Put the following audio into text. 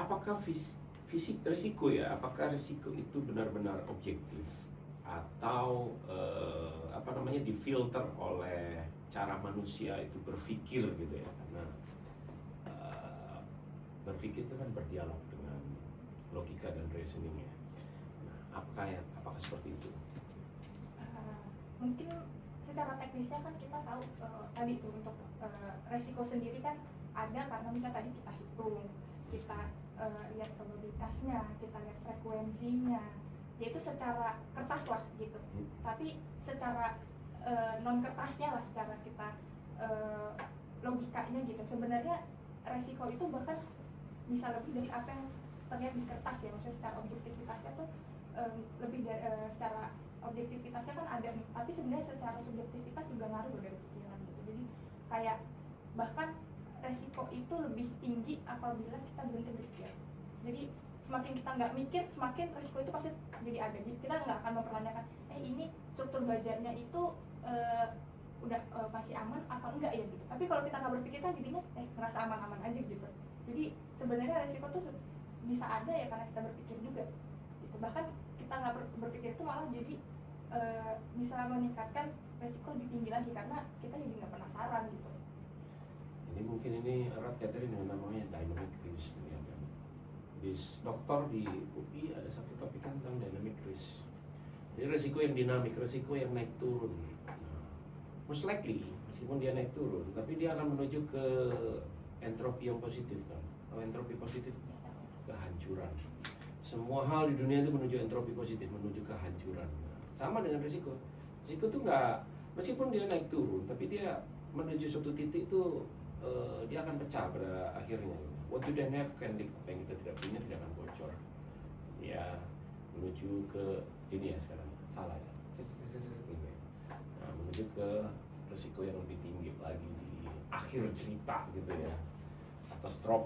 apakah fisik risiko ya? Apakah risiko itu benar-benar objektif atau difilter oleh cara manusia itu berpikir gitu ya? Karena berpikir itu kan berdialog dengan logika dan reasoning ya. Nah, apakah seperti itu? Mungkin secara teknisnya kan kita tahu tadi itu untuk resiko sendiri kan ada karena misalnya tadi kita hitung, kita lihat probabilitasnya, kita lihat frekuensinya, yaitu secara kertas lah gitu. Tapi secara non kertasnya lah, secara kita logikanya gitu. Sebenarnya resiko itu bahkan bisa lebih dari apa yang terlihat di kertas ya, maksudnya secara objektivitasnya tuh lebih dari secara objektivitasnya kan ada nih, tapi sebenarnya secara subjektivitas juga ngaruh dari pikiran gitu. Jadi kayak bahkan resiko itu lebih tinggi apabila kita berhenti berpikir. Jadi semakin kita nggak mikir, semakin resiko itu pasti jadi ada. Jadi kita nggak akan mempertanyakan, ini struktur bajanya itu udah masih aman apa enggak ya gitu. Tapi kalau kita nggak berpikir kan jadinya ngerasa aman-aman aja gitu. Jadi sebenarnya resiko tuh bisa ada ya karena kita berpikir juga gitu. Bahkan kita nggak berpikir itu malah jadi bisa meningkatkan resiko lebih tinggi lagi karena kita jadi nggak penasaran gitu. Ini mungkin erat kaitannya dengan namanya dynamic risk ya. Di dokter di UI ada satu topik tentang dynamic risk. Jadi resiko yang dinamik, resiko yang naik turun. Nah, most likely meskipun dia naik turun, tapi dia akan menuju ke entropi yang positif kan. Kalau entropi positif kehancuran. Semua hal di dunia itu menuju entropi positif, menuju kehancuran. Nah, sama dengan risiko. Risiko tuh nggak, meskipun dia naik turun, tapi dia menuju suatu titik itu dia akan pecah pada akhirnya. What you don't have can leak. Apa yang kita tidak punya tidak akan bocor. Ya menuju ke ini ya sekarang salah ya. Nah, menuju ke risiko yang lebih tinggi lagi di akhir cerita gitu ya. Catastrophe